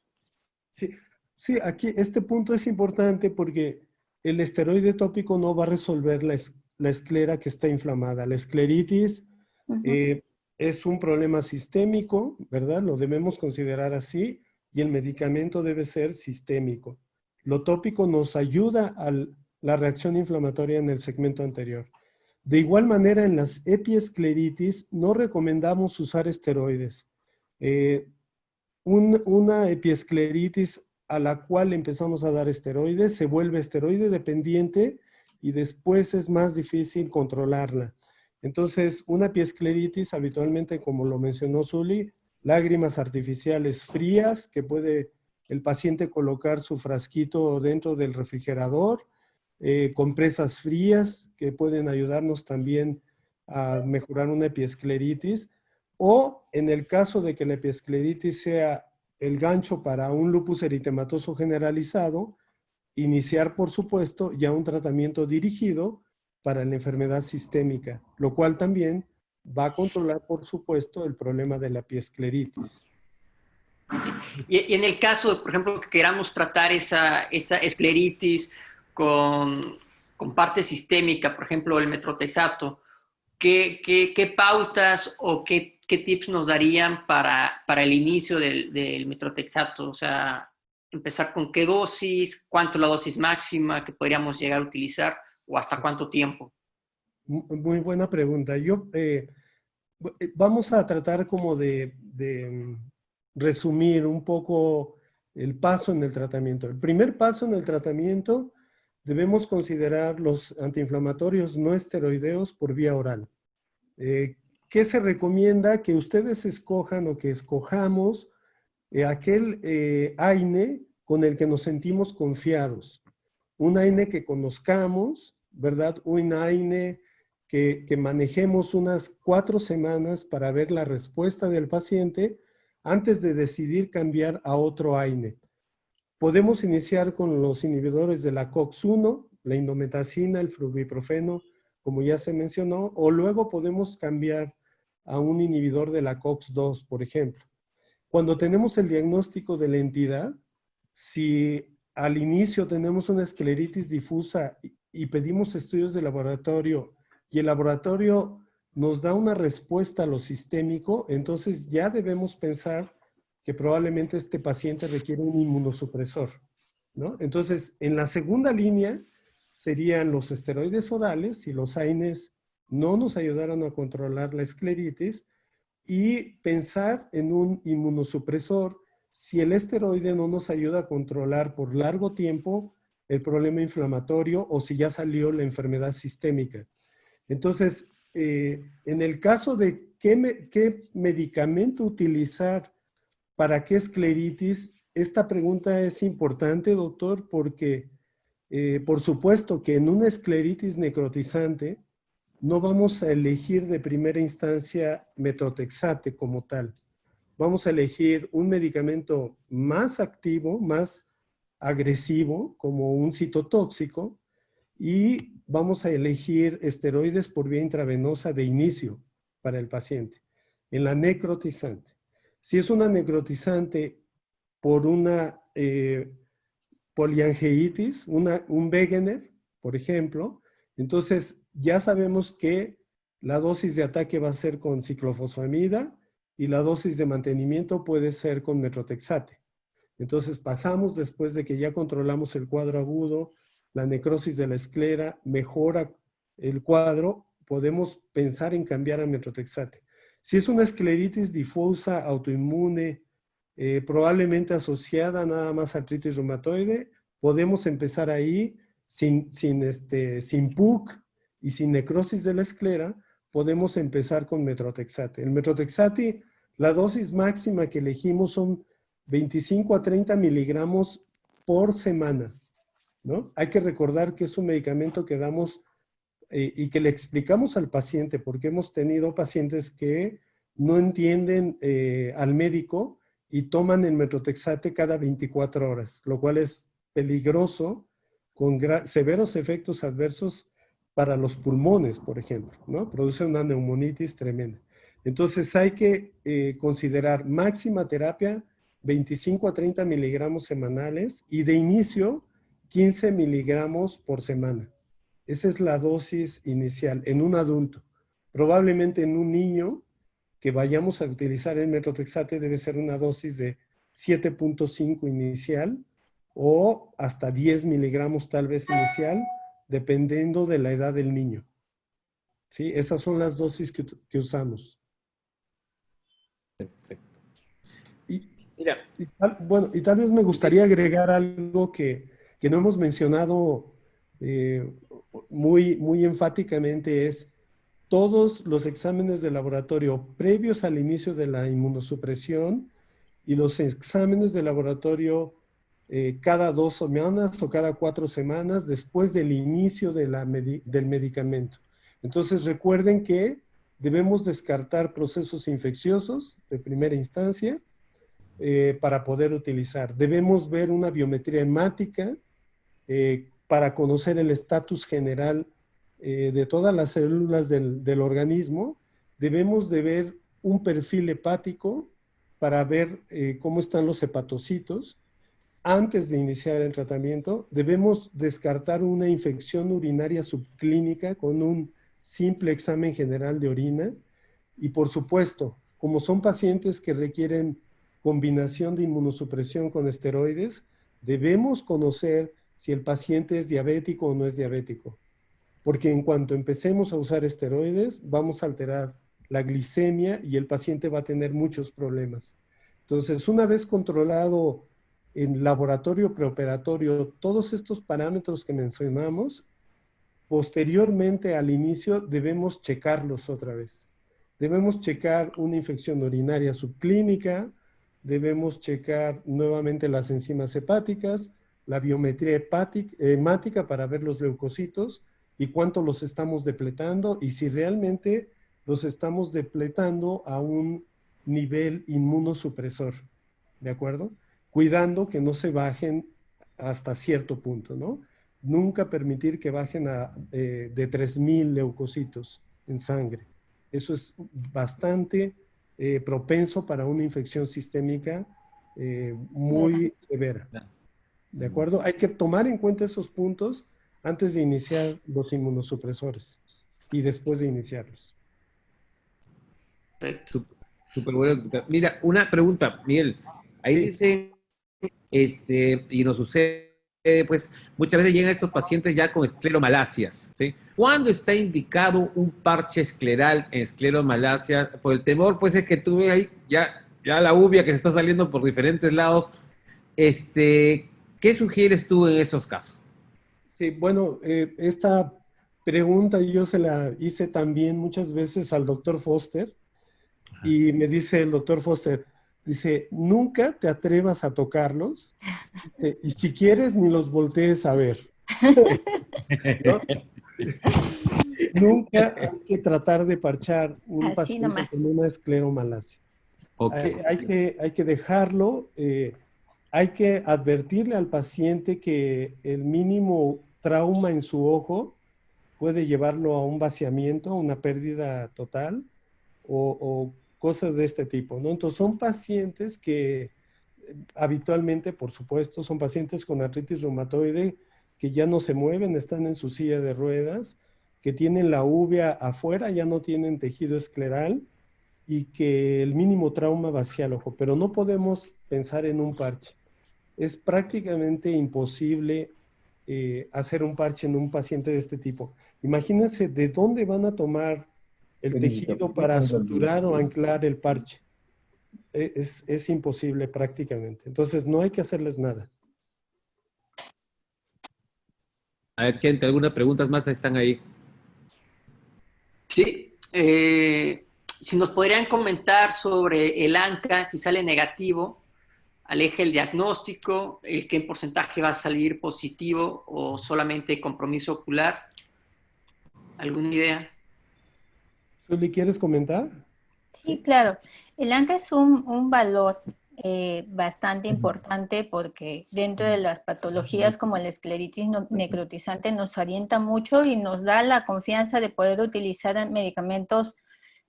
Speaker 5: Sí, sí, aquí este punto es importante porque el esteroide tópico no va a resolver la esclera que está inflamada. La escleritis es un problema sistémico, ¿verdad? Lo debemos considerar así, y el medicamento debe ser sistémico. Lo tópico nos ayuda a la reacción inflamatoria en el segmento anterior. De igual manera, en las epiescleritis no recomendamos usar esteroides. Una epiescleritis a la cual empezamos a dar esteroides se vuelve esteroide dependiente y después es más difícil controlarla. Entonces, una epiescleritis habitualmente, como lo mencionó Zuli, lágrimas artificiales frías que puede el paciente colocar su frasquito dentro del refrigerador, compresas frías que pueden ayudarnos también a mejorar una epiescleritis, o en el caso de que la epiescleritis sea el gancho para un lupus eritematoso generalizado, iniciar, por supuesto, ya un tratamiento dirigido para la enfermedad sistémica, lo cual también va a controlar, por supuesto, el problema de la epiescleritis.
Speaker 1: Y en el caso, por ejemplo, que queramos tratar esa escleritis con parte sistémica, por ejemplo, el metrotexato, ¿qué pautas o qué tips nos darían para el inicio del metrotexato? O sea, empezar con qué dosis, cuánto es la dosis máxima que podríamos llegar a utilizar o hasta cuánto tiempo.
Speaker 5: Muy buena pregunta. Vamos a tratar como de resumir un poco el paso en el tratamiento. El primer paso en el tratamiento, debemos considerar los antiinflamatorios no esteroideos por vía oral. ¿Qué se recomienda? Que ustedes escojan o que escojamos aquel AINE con el que nos sentimos confiados. Un AINE que conozcamos, ¿verdad? Un AINE que manejemos unas 4 semanas para ver la respuesta del paciente antes de decidir cambiar a otro AINE. Podemos iniciar con los inhibidores de la COX-1, la indometacina, el flubiprofeno, como ya se mencionó, o luego podemos cambiar a un inhibidor de la COX-2, por ejemplo. Cuando tenemos el diagnóstico de la entidad, si al inicio tenemos una escleritis difusa y pedimos estudios de laboratorio y el laboratorio nos da una respuesta a lo sistémico, entonces ya debemos pensar que probablemente este paciente requiere un inmunosupresor, ¿no? Entonces, en la segunda línea serían los esteroides orales, si los AINES no nos ayudaron a controlar la escleritis, y pensar en un inmunosupresor si el esteroide no nos ayuda a controlar por largo tiempo el problema inflamatorio o si ya salió la enfermedad sistémica. Entonces, en el caso de qué medicamento utilizar para qué escleritis, esta pregunta es importante, doctor, porque por supuesto que en una escleritis necrotizante no vamos a elegir de primera instancia metrotexate como tal. Vamos a elegir un medicamento más activo, más agresivo, como un citotóxico, y vamos a elegir esteroides por vía intravenosa de inicio para el paciente, en la necrotizante. Si es una necrotizante por una poliangeitis, un Wegener, por ejemplo, entonces ya sabemos que la dosis de ataque va a ser con ciclofosfamida y la dosis de mantenimiento puede ser con metrotexate. Entonces pasamos después de que ya controlamos el cuadro agudo, la necrosis de la esclera, mejora el cuadro, podemos pensar en cambiar a metrotexate. Si es una escleritis difusa, autoinmune, probablemente asociada nada más a artritis reumatoide, podemos empezar ahí sin PUC y sin necrosis de la esclera, podemos empezar con metrotexate. El metrotexate, la dosis máxima que elegimos son 25 a 30 miligramos por semana, ¿no? Hay que recordar que es un medicamento que damos y que le explicamos al paciente, porque hemos tenido pacientes que no entienden al médico y toman el metrotexate cada 24 horas, lo cual es peligroso, con severos efectos adversos para los pulmones, por ejemplo, ¿no? Produce una neumonitis tremenda. Entonces hay que considerar máxima terapia 25 a 30 miligramos semanales y de inicio 15 miligramos por semana. Esa es la dosis inicial en un adulto. Probablemente en un niño que vayamos a utilizar el metotrexate debe ser una dosis de 7.5 inicial o hasta 10 miligramos tal vez inicial, dependiendo de la edad del niño. ¿Sí? Esas son las dosis que usamos.
Speaker 4: Perfecto.
Speaker 5: Y,
Speaker 4: Mira,
Speaker 5: bueno, y tal vez me gustaría agregar algo que no hemos mencionado muy enfáticamente, es todos los exámenes de laboratorio previos al inicio de la inmunosupresión y los exámenes de laboratorio cada 2 semanas o cada 4 semanas después del inicio de del medicamento. Entonces recuerden que debemos descartar procesos infecciosos de primera instancia para poder utilizar. Debemos ver una biometría hemática para conocer el estatus general de todas las células del organismo. Debemos de ver un perfil hepático para ver cómo están los hepatocitos. Antes de iniciar el tratamiento, debemos descartar una infección urinaria subclínica con un simple examen general de orina. Y por supuesto, como son pacientes que requieren combinación de inmunosupresión con esteroides, debemos conocer si el paciente es diabético o no es diabético. Porque en cuanto empecemos a usar esteroides, vamos a alterar la glicemia y el paciente va a tener muchos problemas. Entonces, una vez controlado en laboratorio preoperatorio todos estos parámetros que mencionamos, posteriormente al inicio debemos checarlos otra vez. Debemos checar una infección urinaria subclínica, debemos checar nuevamente las enzimas hepáticas, la biometría hemática para ver los leucocitos y cuánto los estamos depletando y si realmente los estamos depletando a un nivel inmunosupresor, ¿de acuerdo? Cuidando que no se bajen hasta cierto punto, ¿no? Nunca permitir que bajen de 3,000 leucocitos en sangre. Eso es bastante propenso para una infección sistémica muy severa. ¿De acuerdo? Hay que tomar en cuenta esos puntos antes de iniciar los inmunosupresores y después de iniciarlos.
Speaker 1: Perfecto.
Speaker 4: súper bueno. Mira, una pregunta, Miguel. Ahí
Speaker 5: Sí.
Speaker 4: dice, y nos sucede, pues, muchas veces llegan estos pacientes ya con escleromalacias, ¿sí? ¿Cuándo está indicado un parche escleral en escleromalacia? Por el temor, pues, es que tú ves ahí ya la uvia que se está saliendo por diferentes lados. ¿Qué sugieres tú en esos casos?
Speaker 5: Sí, bueno, esta pregunta yo se la hice también muchas veces al doctor Foster y me dice el doctor Foster, dice, nunca te atrevas a tocarlos y si quieres ni los voltees a ver. ¿No? Nunca hay que tratar de parchar un
Speaker 2: Así
Speaker 5: paciente
Speaker 2: nomás.
Speaker 5: con una escleromalacia.
Speaker 4: Okay.
Speaker 5: Hay que dejarlo, hay que advertirle al paciente que el mínimo trauma en su ojo puede llevarlo a un vaciamiento, a una pérdida total o cosas de este tipo, ¿no? Entonces son pacientes que habitualmente, por supuesto, son pacientes con artritis reumatoide que ya no se mueven, están en su silla de ruedas, que tienen la uvea afuera, ya no tienen tejido escleral y que el mínimo trauma vacía el ojo, pero no podemos pensar en un parche. Es prácticamente imposible hacer un parche en un paciente de este tipo. Imagínense de dónde van a tomar el tejido para suturar o anclar el parche. Es imposible prácticamente. Entonces no hay que hacerles nada.
Speaker 4: A ver, gente, ¿algunas preguntas más están ahí?
Speaker 1: Sí, si nos podrían comentar sobre el ANCA, si sale negativo, aleja el diagnóstico, el qué porcentaje va a salir positivo o solamente compromiso ocular. ¿Alguna idea?
Speaker 5: Zuli, ¿quieres comentar?
Speaker 2: Sí, claro. El ANCA es un valor bastante importante porque dentro de las patologías como la escleritis necrotizante nos orienta mucho y nos da la confianza de poder utilizar medicamentos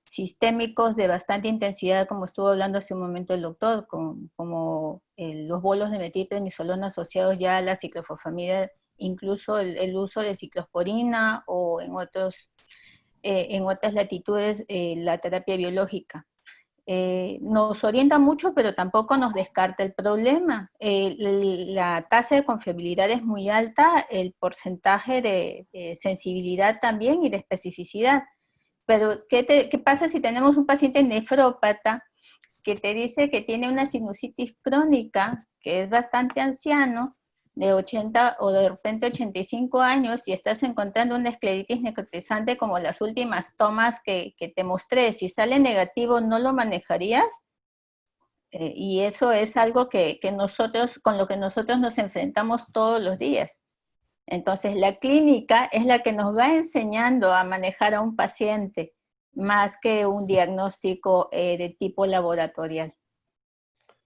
Speaker 2: sistémicos de bastante intensidad, como estuvo hablando hace un momento el doctor, como los bolos de metilprednisolona asociados ya a la ciclofosfamida, incluso el uso de ciclosporina o en otras latitudes la terapia biológica. Nos orienta mucho, pero tampoco nos descarta el problema. La tasa de confiabilidad es muy alta, el porcentaje de sensibilidad también y de especificidad. Pero, ¿qué pasa si tenemos un paciente nefrópata que te dice que tiene una sinusitis crónica, que es bastante anciano, de 80 o de repente 85 años, y estás encontrando una escleritis necrotizante como las últimas tomas que te mostré? Si sale negativo, ¿no lo manejarías? Y eso es algo con lo que nosotros nos enfrentamos todos los días. Entonces, la clínica es la que nos va enseñando a manejar a un paciente, más que un diagnóstico de tipo laboratorial.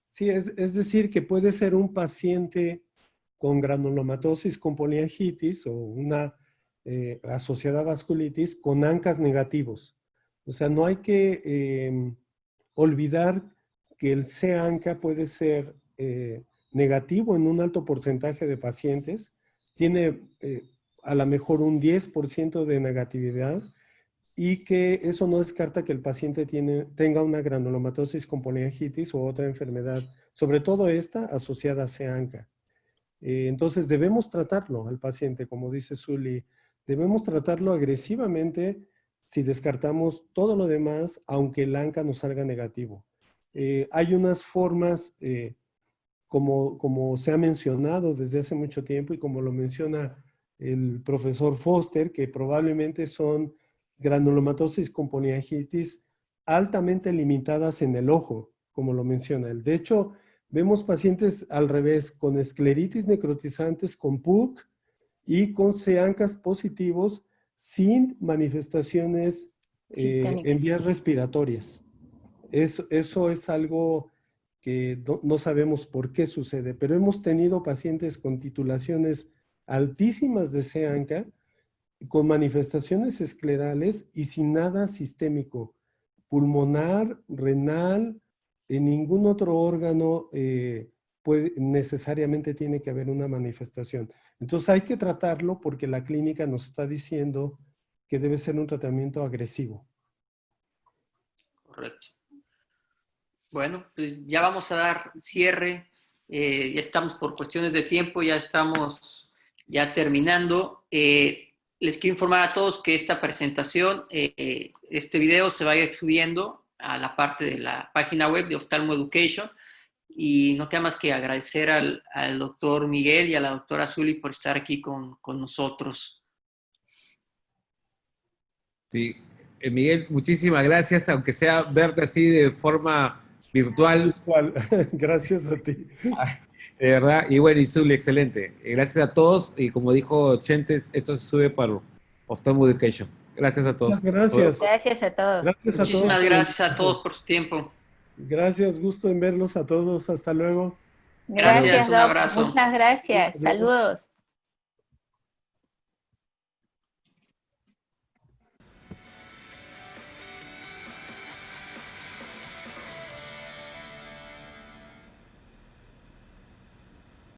Speaker 5: Sí, es decir, que puede ser un paciente con granulomatosis con poliangitis o una asociada a vasculitis con ANCAs negativos. O sea, no hay que olvidar que el C-ANCA puede ser negativo en un alto porcentaje de pacientes, tiene a lo mejor un 10% de negatividad, y que eso no descarta que el paciente tenga una granulomatosis con poliangitis o otra enfermedad, sobre todo esta asociada a C-ANCA. Entonces debemos tratarlo al paciente, como dice Zuli, debemos tratarlo agresivamente si descartamos todo lo demás, aunque el ANCA nos salga negativo. Hay unas formas, como se ha mencionado desde hace mucho tiempo y como lo menciona el profesor Foster, que probablemente son granulomatosis con poliangitis altamente limitadas en el ojo, como lo menciona él. De hecho, vemos pacientes al revés, con escleritis necrotizantes, con PUC y con C-ANCAs positivos sin manifestaciones en vías respiratorias. Eso es algo que no sabemos por qué sucede, pero hemos tenido pacientes con titulaciones altísimas de C-ANCA, con manifestaciones esclerales y sin nada sistémico, pulmonar, renal, en ningún otro órgano necesariamente tiene que haber una manifestación. Entonces hay que tratarlo porque la clínica nos está diciendo que debe ser un tratamiento agresivo.
Speaker 1: Correcto. Bueno, pues ya vamos a dar cierre. Ya estamos por cuestiones de tiempo, ya estamos terminando. Les quiero informar a todos que esta presentación, este video se va a ir subiendo a la parte de la página web de Oftalmo Education, y no queda más que agradecer al doctor Miguel y a la doctora Zuli por estar aquí con nosotros.
Speaker 4: Sí, Miguel, muchísimas gracias, aunque sea verte así de forma virtual.
Speaker 5: Gracias a ti.
Speaker 4: De verdad, y bueno, y Zuli, excelente. Gracias a todos, y como dijo Chentes, esto se sube para Oftalmo Education. Gracias a todos.
Speaker 5: Gracias.
Speaker 2: Gracias a todos.
Speaker 1: Muchísimas gracias a todos por su tiempo.
Speaker 5: Gracias, gusto en verlos a todos. Hasta luego.
Speaker 2: Gracias,
Speaker 1: un abrazo.
Speaker 2: Muchas gracias. Saludos.